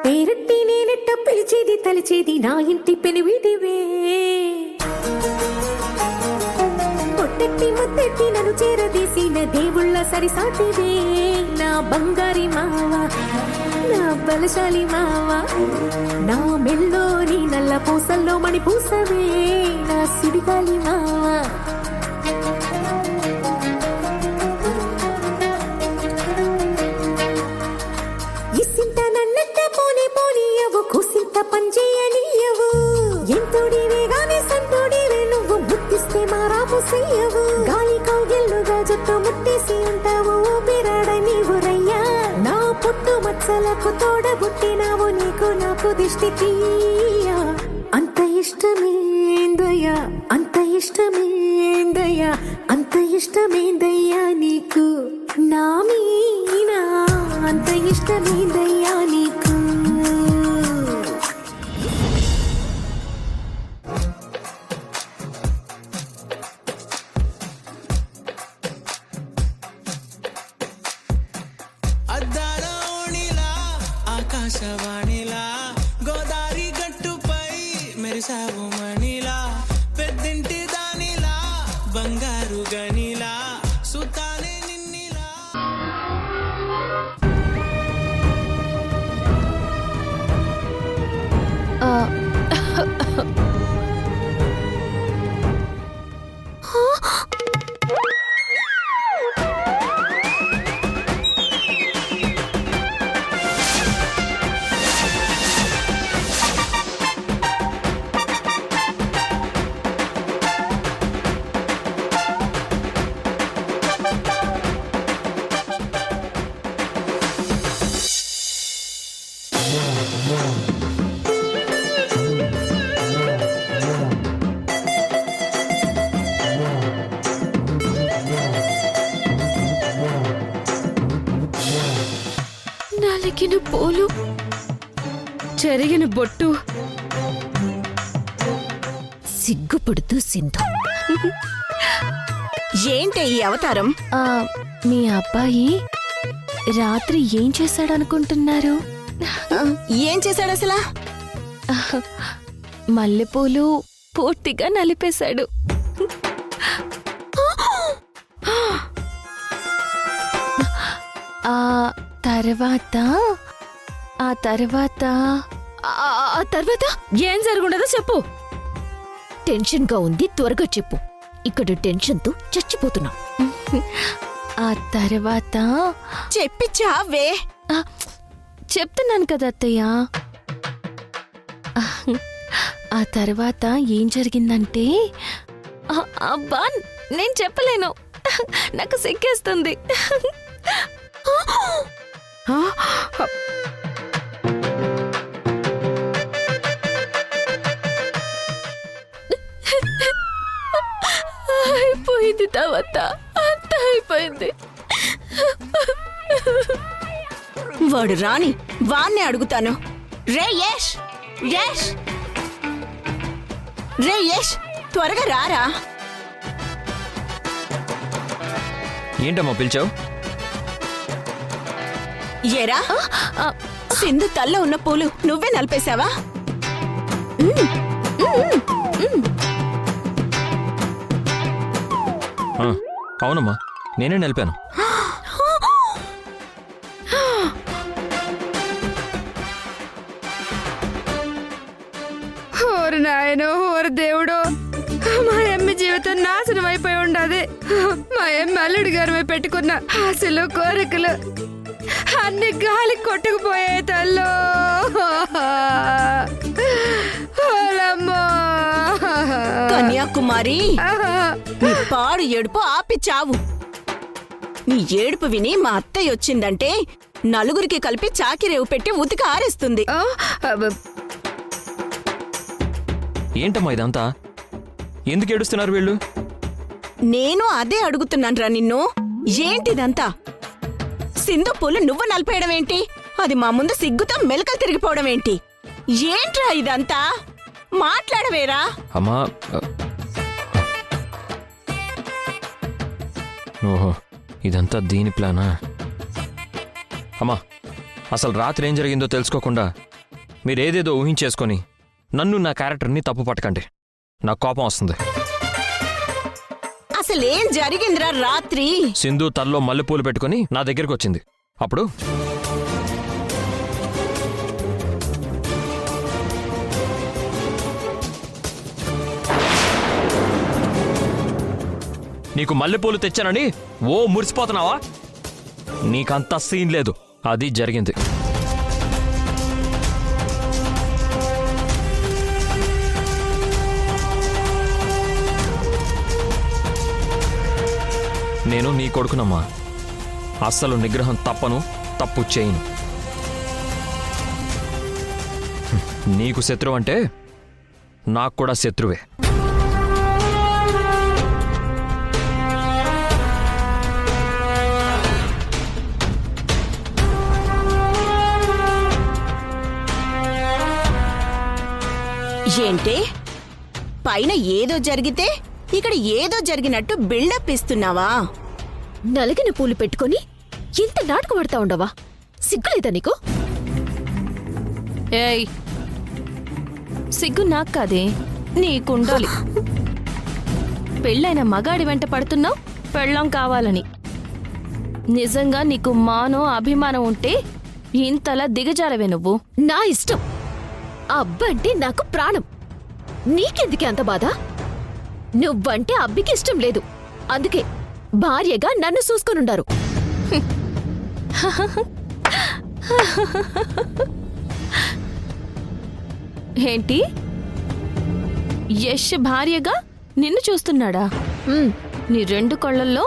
పేరట్టి నేనెట్ట పిలిచేది తలిచేది నా ఇంటి పెనువిటివే. పొట్టెట్టి ముద్దెట్టి నన్ను చేరదీసిన దేవుళ్ళ సరిసాటివే. నా బంగారి మావా, నా బలశాలి మావా, నా మెల్లోని నల్ల పూసల్లో మణి పూసవే. నా సిడిగాలి మావా, కుసింత పంచేయనియవు. ఎంతోడివే గాని సంతోడివే నువ్వు, ముట్టిస్తే మారాపు చెయ్యవు. గాలి కౌగిల్లుగా జుట్టు ముట్టేసి ఉంటావు, ఊపిరాడ నీవు రయ్యా. నా పుట్టు మచ్చలకు తోడబుట్టినావు, నీకు నాకు దిష్టి తీయా. అంత ఇష్టమేందయ్యా, అంత ఇష్టమేందయ్యా, అంత ఇష్టమేందయ్యా నీకు నా మీనా. అంత ఇష్టమేందయ్యా నీకు. ఆకాశవాణిలా గోదారి గట్టుపై మెరిసావు మణిలా పెద్దింటి దానిలా బంగారు గనిలా సుతానే నిన్నిలా. నలిగిన పూలు, చెరిగిన బొట్టు. సిగ్గుపడుతూ సింధు. ఏంటే ఈ అవతారం? మీ అబ్బాయి రాత్రి ఏం చేశాడనుకుంటున్నారు? ఏం చేశాడు అసలా? మల్లెపూలు పూర్తిగా నలిపేశాడు. ఆ తర్వాత ఏం జరుగుండదో చెప్పు. టెన్షన్ గా ఉంది, త్వరగా చెప్పు. ఇక్కడ టెన్షన్ తో చచ్చిపోతున్నాం. ఆ తర్వాత చెప్పి చావే. చెప్తున్నాను కదా అత్తయ్య. ఆ తర్వాత ఏం జరిగిందంటే, అబ్బా నేను చెప్పలేను, నాకు సిగ్గేస్తుంది. అయిపోయింది తర్వాత, అంతా అయిపోయింది. వాడు రాని, వాణ్ణే అడుగుతాను. రే యష్, యష్, రే యష్, త్వరగా రారా. ఏంటమ్మా పిలిచావు? ఏరా, సింధు తల్లో ఉన్న పూలు నువ్వే నలిపేశావా? అవునమ్మా, నేనే నిలిపాను. ఓరి నాయనో, ఓరి దేవుడో, మా అమ్మ జీవితం నాశనం అయిపోయి ఉండదు. మా అమ్మ అల్లుడి గారి పెట్టుకున్న ఆశలు కోరికలు అన్ని గాలి కొట్టుకుపోయాయి తల్లో. కన్యాకుమారి, నీ పాడు ఏడుపు ఆపి చావు. నీ ఏడుపు విని మా అత్తయ్య వచ్చిందంటే నలుగురికి కలిపి చాకిరేవు పెట్టి ఉతికి ఆరేస్తుంది. ఏంటమ్మా ఇదంతా? ఎందుకు ఏడుస్తున్నారు వీళ్ళు? నేను అదే అడుగుతున్నాన్రా నిన్ను. ఏంటిదంతా? సింధు పూలు నువ్వు నలిపేయడం ఏంటి? అది మా ముందు సిగ్గుతో మెలకలు తిరిగిపోవడం ఏంటి? ఏంట్రా ఇదంతా? మాట్లాడవేరా? అమ్మా, ఓహో, ఇదంతా దీని ప్లానా? అమ్మా, అసలు రాత్రి ఏం జరిగిందో తెలుసుకోకుండా మీరేదేదో ఊహించేసుకొని నన్ను, నా క్యారెక్టర్ని తప్పు పట్టకండి. నాకు కోపం వస్తుంది. అసలేం జరిగిందిరా రాత్రి? సింధు తల్లో మల్లెపూలు పెట్టుకుని నా దగ్గరికి వచ్చింది. అప్పుడు నీకు మల్లెపూలు తెచ్చానని ఓ మురిసిపోతున్నావా? నీకంత సీన్ లేదు. అది జరిగింది. నేను నీ కొడుకునమ్మా. అస్సలు నిగ్రహం తప్పను, తప్పు చేయను. నీకు శత్రువు అంటే నాకు కూడా శత్రువే. ఏంటి? పైన ఏదో జరిగితే ఇక్కడ ఏదో జరిగినట్టు బిల్డప్ ఇస్తున్నావా? నలిగిన పూలు పెట్టుకొని ఇంత నాటకం ఆడుతా ఉండవా? సిగ్గులేదా నీకు? ఏయ్ సిగ్గు నాకు కాదే నీకుండాలి. పెళ్ళైన మగాడి వెంట పడుతున్నావు పెళ్ళం కావాలని. నిజంగా నీకు మానో అభిమానం ఉంటే ఇంతలా దిగజారవే నువ్వు. నా ఇష్టం. ఆ అబ్బంటే నాకు ప్రాణం. నీకెందుకే అంత బాధ? నువ్వంటే అబ్బికి ఇష్టం లేదు. అందుకే భార్యగా నన్ను చూసుకొనుండారు. ఏంటి యష్ భార్యగా నిన్ను చూస్తున్నాడా? నీ 2 కళ్ళల్లో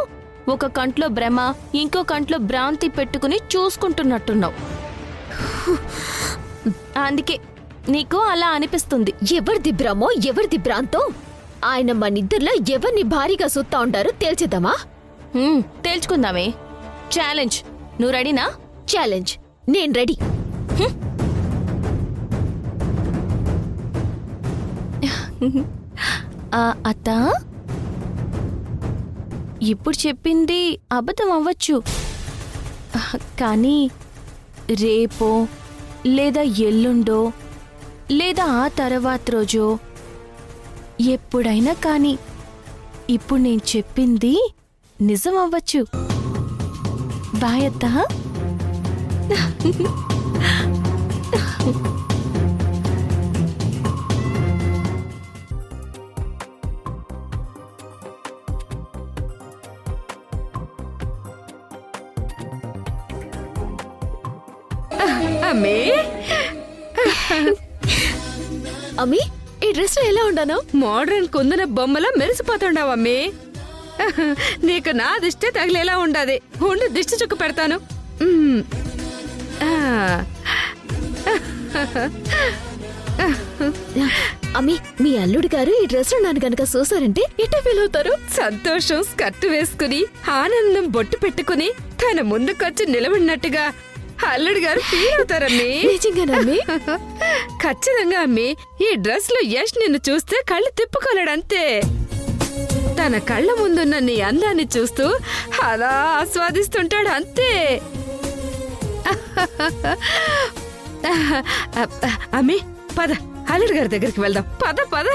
ఒక కంట్లో భ్రమ ఇంకో కంట్లో భ్రాంతి పెట్టుకుని చూసుకుంటున్నట్టున్నావు. అందుకే నీకు అలా అనిపిస్తుంది. ఎవరిది భ్రమో ఎవరిది భ్రాంతో ఆయన మనిద్దరిలో ఎవరిని భారీగా సుత్తా ఉంటారో తేల్చేద్దామా? తేల్చుకుందామే. ఛాలెంజ్. నువ్వు రెడీనా? ఛాలెంజ్. నేను రెడీ. అత్త ఇప్పుడు చెప్పింది అబద్ధం అవ్వచ్చు, కానీ రేపో లేదా ఎల్లుండో లేదా ఆ తర్వాత రోజో ఎప్పుడైనా కానీ ఇప్పుడు నేను చెప్పింది నిజం అవ్వచ్చు. బాయ్ అత్త. అమ్మే అమ్మి ఈ డ్రెస్ లో ఎలా ఉండాను? మోడ్రన్ కుందన బొమ్మలా మెరిసిపోతుండవమ్మే. నీకు నా దిష్టి తగిలేలా ఉండాది. ఉండి దిష్టి చుక్క పెడతాను. అమ్మి మీ అల్లుడి గారు ఈ డ్రెస్ లో నన్ను గనక చూసారంటే ఎట్లా ఫీల్ అవుతారు? సంతోషం స్కర్ట్ వేసుకుని ఆనందం బొట్టు పెట్టుకుని తన ముందుకొచ్చి నిలబడినట్టుగా అల్లుడి గారు ఫీల్ అవుతారమ్మి. నిజంగానమ్మి? ఖచ్చితంగా అమ్మి. ఈ డ్రెస్ లో యష్ నిన్ను చూస్తే కళ్ళు తిప్పుకోలేడంతే. తన కళ్ళ ముందున్న నీ అందాన్ని చూస్తూ అలా ఆస్వాదిస్తుంటాడు అంతే. అమ్మి పద, అల్లుడి గారి దగ్గరికి వెళ్దాం. పద పద.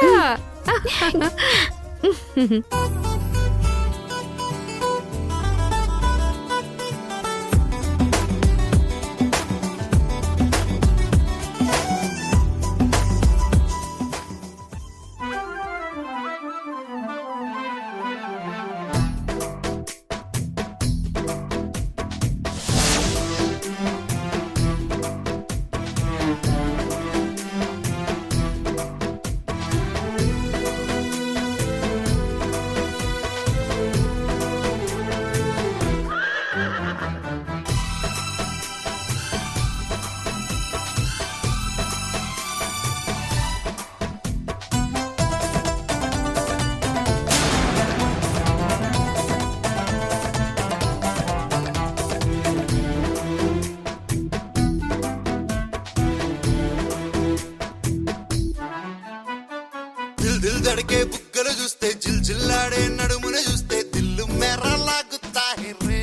దిల్ దడకే బుగ్గలు చూస్తే జిల్ జిల్లాడే నడుమును చూస్తే దిల్లు మెర్రలాగుతా రే.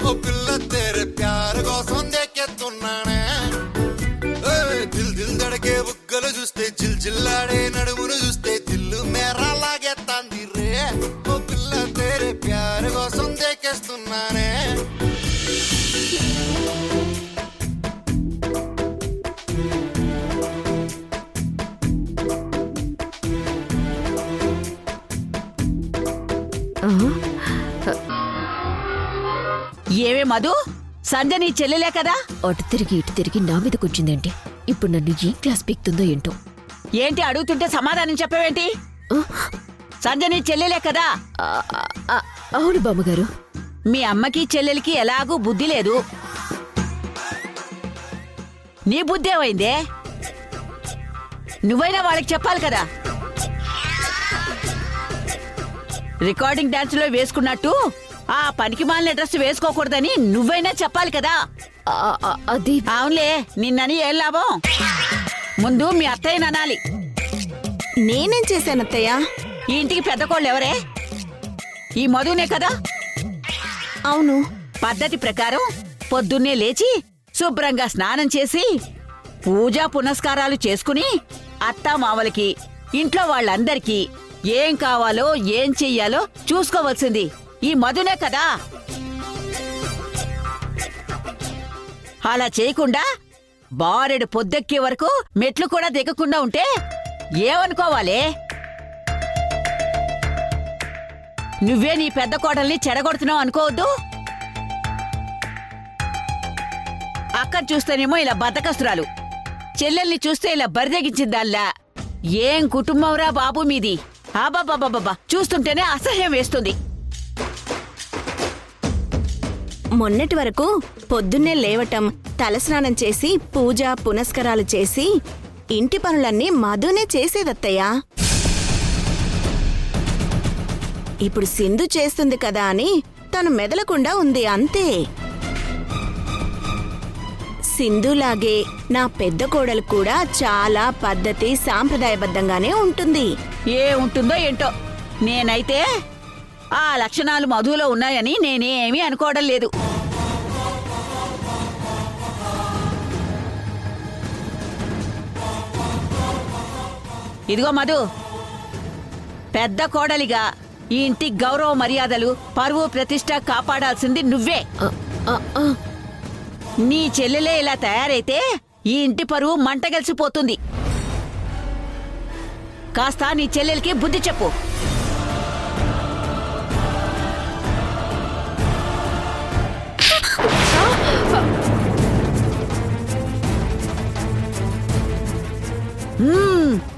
ఓ పిల్ల తేరే ప్యార్ కోసం దేకెత్తున్నానే. దిల్ దిల్ దడకే బుగ్గలు చూస్తే జిల్ జిల్లాడే నడుమును చూస్తే దిల్లు మెర్రలాగెత్తాంది రే. ఓ పిల్ల తేరే ప్యార్ కోసం దేకేస్తున్నానే. ఏమే మధు, సంజయ్ నీ చెల్లెలే కదా? అటు తిరిగి ఇటు తిరిగి నా మీద కూర్చుందేంటి? ఇప్పుడు నన్ను ఏ క్లాస్ పీక్తుందో ఏంటో. ఏంటి అడుగుతుంటే సమాధానం చెప్పవేంటి? సంజయ్ నీ చెల్లెలే కదా? అవును బామ్మగారు. మీ అమ్మకి చెల్లెలికి ఎలాగూ బుద్ధి లేదు. నీ బుద్ధి ఏమైందే? నువ్వైనా వాళ్ళకి చెప్పాలి కదా. రికార్డింగ్ డాన్స్ లో వేసుకున్నట్టు ఆ పనికి మాలిన డ్రెస్ వేసుకోకూడదని నువ్వైనా చెప్పాలి కదా. అది అవునులే, నిన్నని ఏం లాభం? ముందు మీ అత్తయ్యని అనాలి. నేనేం చేశాను అత్తయ్య? ఈ ఇంటికి పెద్ద కోళ్ళు ఎవరే? ఈ మధునే కదా? అవును. పద్ధతి ప్రకారం పొద్దున్నే లేచి శుభ్రంగా స్నానం చేసి పూజా పునస్కారాలు చేసుకుని అత్తా మావలకి ఇంట్లో వాళ్ళందరికీ ఏం కావాలో ఏం చెయ్యాలో చూసుకోవలసింది ఈ మధునే కదా. అలా చేయకుండా బారెడు పొద్దెక్కే వరకు మెట్లు కూడా దిగకుండా ఉంటే ఏమనుకోవాలి? నువ్వే నీ పెద్ద కోడల్ని చెడగొడుతున్నావు అనుకోవద్దు. అక్కను చూస్తేనేమో ఇలా బద్దకస్తురాలు, చెల్లెల్ని చూస్తే ఇలా బరిదెగించిందల్లా. ఏం కుటుంబంరా బాబు మీది! ఆబాబాబాబా, చూస్తుంటేనే అసహ్యం వేస్తుంది. మొన్నటి వరకు పొద్దున్నే లేవటం, తలస్నానం చేసి పూజ పునస్కారాలు చేసి ఇంటి పనులన్నీ మధునే చేసేదత్తయ్యా. ఇప్పుడు సింధు చేస్తుంది కదా అని తను మెదలకుండా ఉంది అంతే. సింధులాగే నా పెద్ద కోడలు కూడా చాలా పద్ధతి సాంప్రదాయబద్ధంగానే ఉంటుంది. ఏ ఉంటుందో ఏంటో, నేనైతే ఆ లక్షణాలు మధులో ఉన్నాయని నేనేమీ అనుకోవడం లేదు. ఇదిగో మధు, పెద్ద కోడలిగా ఈ ఇంటి గౌరవ మర్యాదలు, పరువు ప్రతిష్ట కాపాడాల్సింది నువ్వే. నీ చెల్లెలే ఇలా తయారైతే ఈ ఇంటి పరువు మంటగలిసిపోతుంది. కాస్త నీ చెల్లెలకి బుద్ధి చెప్పు.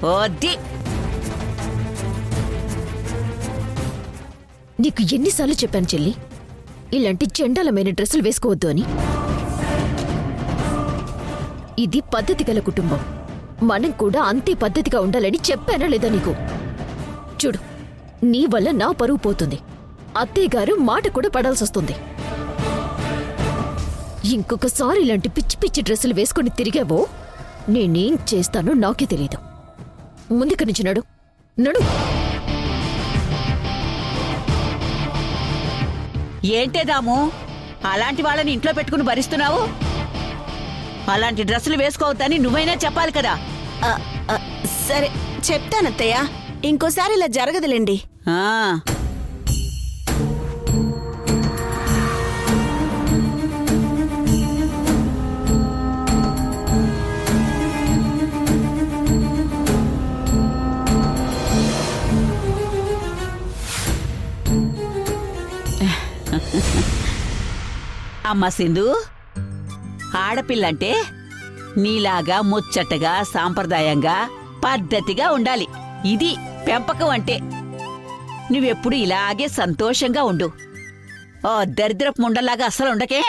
వద్ది. నీకు ఎన్నిసార్లు చెప్పాను చెల్లి, ఇలాంటి చండాలమైన డ్రెస్సులు వేసుకోవద్దు అని. ఇది పద్ధతి గల కుటుంబం, మనం కూడా అంతే పద్ధతిగా ఉండాలని చెప్పానా లేదా నీకు? చూడు, నీ వల్ల నా పరువు పోతుంది, అత్తయ్య గారు మాట కూడా పడాల్సొస్తుంది. ఇంకొకసారి ఇలాంటి పిచ్చి పిచ్చి డ్రెస్సులు వేసుకుని తిరిగావో నేనేం చేస్తానో నాకే తెలీదు. ముందుకు నుంచి నడు నడు. ఏంటే దాము, అలాంటి వాళ్ళని ఇంట్లో పెట్టుకుని భరిస్తున్నావు? అలాంటి డ్రెస్సులు వేసుకోవద్దని నువ్వైనా చెప్పాలి కదా. సరే చెప్తానత్తయ్య, ఇంకోసారి ఇలా జరగదులేండి. అమ్మ సింధు, ఆడపిల్లంటే నీలాగా ముచ్చటగా సాంప్రదాయంగా పద్ధతిగా ఉండాలి. ఇది పెంపకం అంటే. నువ్వెప్పుడు ఇలాగే సంతోషంగా ఉండు. ఓ దరిద్రపు ముండలాగా అస్సలు ఉండకే.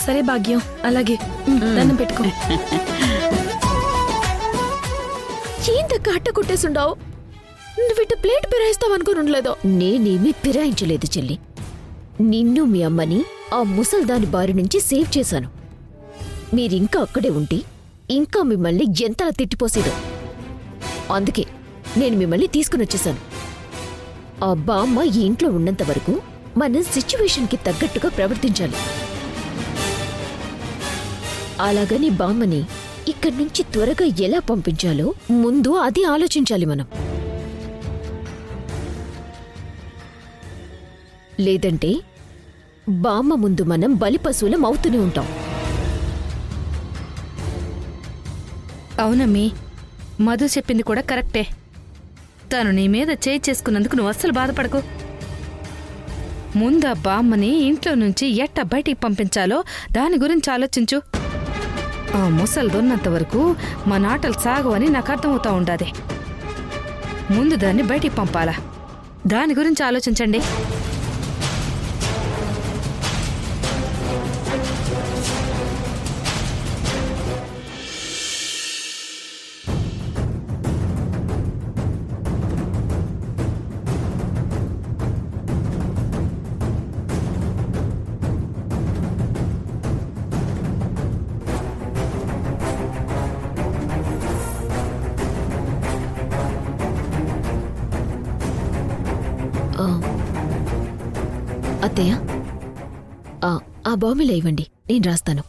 సరే భాగ్యం, అలాగే దండం పెట్టుకో. ఏంత కట్ట కొట్టేసుండావు? నువ్విట ప్లేట్ పిరాయిస్తావనుకుని ఉండలేదో? నేనేమీ పిరాయించలేదు చెల్లి. నిన్ను మీ అమ్మని ఆ ముసల్దాని బారి నుంచి సేవ్ చేశాను. మీరింకా అక్కడే ఉండి ఇంకా మిమ్మల్ని ఎంతలా తిట్టిపోసేదో. అందుకే నేను మిమ్మల్ని తీసుకునొచ్చేశాను. ఆ బామ్మ ఈ ఇంట్లో ఉన్నంత వరకు మన సిచ్యువేషన్కి తగ్గట్టుగా ప్రవర్తించాలి. అలాగని బామ్మని ఇక్కడి నుంచి త్వరగా ఎలా పంపించాలో ముందు అది ఆలోచించాలి మనం. లేదంటే బామ్మ ముందు మనం బలిపశువులం అవుతూనే ఉంటాం. అవునమ్మీ, మధు చెప్పింది కూడా కరెక్టే. తను నీ మీద చేయి చేసుకున్నందుకు నువ్వు అస్సలు బాధపడకు. ముందు ఆ బామ్మని ఇంట్లో నుంచి ఎట్ట బయటికి పంపించాలో దాని గురించి ఆలోచించు. ఆ ముసలిదున్నంత వరకు మన ఆటలు సాగవని నాకు అర్థమవుతా ఉండాది. ముందు దాన్ని బయటికి పంపాలా, దాని గురించి ఆలోచించండి. అత్తయ్య, ఆ బామిలో ఇవ్వండి, నేను రాస్తాను.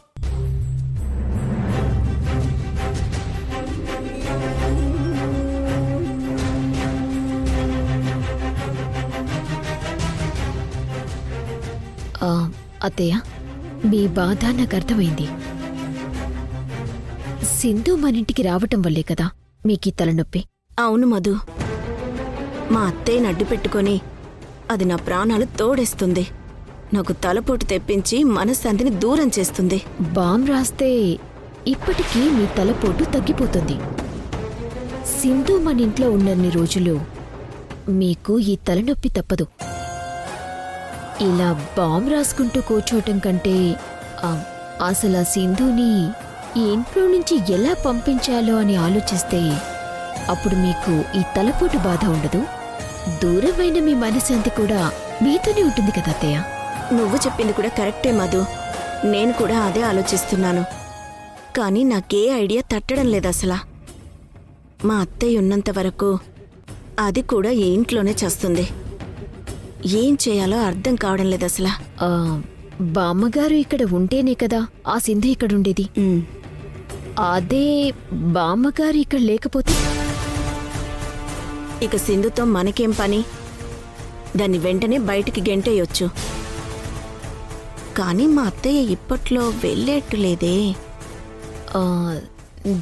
అత్తయ్య, మీ బాధ నాకు అర్థమైంది. సింధు మన ఇంటికి రావటం వల్లే కదా మీకీ తలనొప్పి. అవును మధు, మా అత్తయ్యని అడ్డు పెట్టుకొని అది నా ప్రాణాలు తోడేస్తుంది. నాకు తలపోటు తెప్పించి మనశ్శాంతిని దూరం చేస్తుంది. బామ్ రాస్తే ఇప్పటికీ మీ తలపోటు తగ్గిపోతుంది. సింధు మన ఇంట్లో ఉన్నన్ని రోజులు మీకు ఈ తలనొప్పి తప్పదు. ఇలా బాంబ్ రాసుకుంటూ కూర్చోవటం కంటే అసలు ఆ సింధుని ఈ ఇంట్లో నుంచి ఎలా పంపించాలో అని ఆలోచిస్తే అప్పుడు మీకు ఈ తలపోటు బాధ ఉండదు. దూరమైన మీ మనశ్శాంతి కూడా మీతోనే ఉంటుంది కదా అత్తయ్య. నువ్వు చెప్పింది కూడా కరెక్టే మధు, నేను కూడా అదే ఆలోచిస్తున్నాను. కానీ నాకే ఐడియా తట్టడం లేదు అసలా. మా అత్తయ్య ఉన్నంత వరకు అది కూడా ఈ ఇంట్లోనే చేస్తుంది. ఏం చేయాలో అర్థం కావడం లేదు అసలా. బామ్మగారు ఇక్కడ ఉంటేనే కదా ఆ సింధు ఇక్కడ ఉండేది. అదే బామ్మగారు ఇక్కడ లేకపోతే ఇక సింధుతో మనకేం పని? దాన్ని వెంటనే బయటికి గెంటేయొచ్చు. కానీ మా అత్తయ్య ఇప్పట్లో వెళ్ళేట్టు లేదే.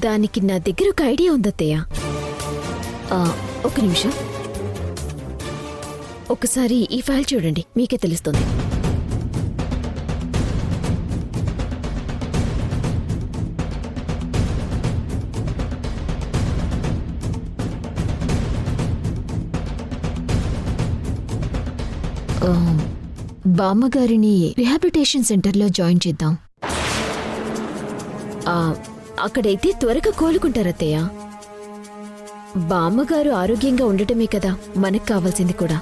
దానికి నా దగ్గర ఒక ఐడియా ఉందత్తయ్య. ఒక నిమిషం, ఒకసారి ఈ ఫైల్ చూడండి, మీకే తెలుస్తుంది. బామ్మగారిని రిహాబిలిటేషన్ సెంటర్లో జాయిన్ చేద్దాం. అక్కడైతే త్వరగా కోలుకుంటారత్తయ్య. బామ్మగారు ఆరోగ్యంగా ఉండటమే కదా మనకు కావాల్సింది కూడా.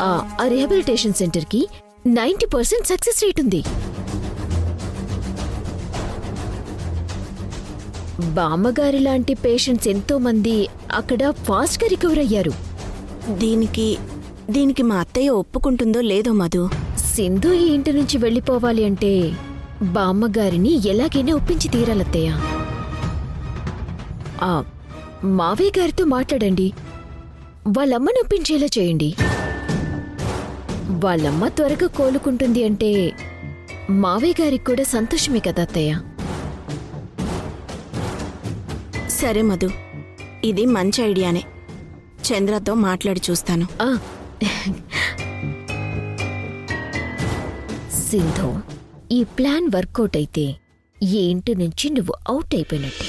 ఆ రిహాబిలిటేషన్ సెంటర్కి 90% సక్సెస్ రేట్ ఉంది. బామ్మగారి లాంటి పేషెంట్స్ ఎంతో మంది అక్కడ ఫాస్ట్గా రికవర్ అయ్యారు. దీనికి మా అత్తయ్య ఒప్పుకుంటుందో లేదో మధు. సింధు ఈ ఇంటి నుంచి వెళ్ళిపోవాలి అంటే బామ్మగారిని ఎలాగైనా ఒప్పించి తీరాలత్తయ్య. మావయ్య గారితో మాట్లాడండి, వాళ్ళమ్మని ఒప్పించేలా చేయండి. వాళ్ళమ్మ త్వరగా కోలుకుంటుంది అంటే మావయ్య గారికి కూడా సంతోషమే కదా అత్తయ్య. సరే మధు, ఇది మంచి ఐడియానే. చంద్రతో మాట్లాడి చూస్తాను. సింధు, ఈ ప్లాన్ వర్కౌట్ అయితే ఈ ఇంటి నుంచి నువ్వు అవుట్ అయిపోయినట్టే.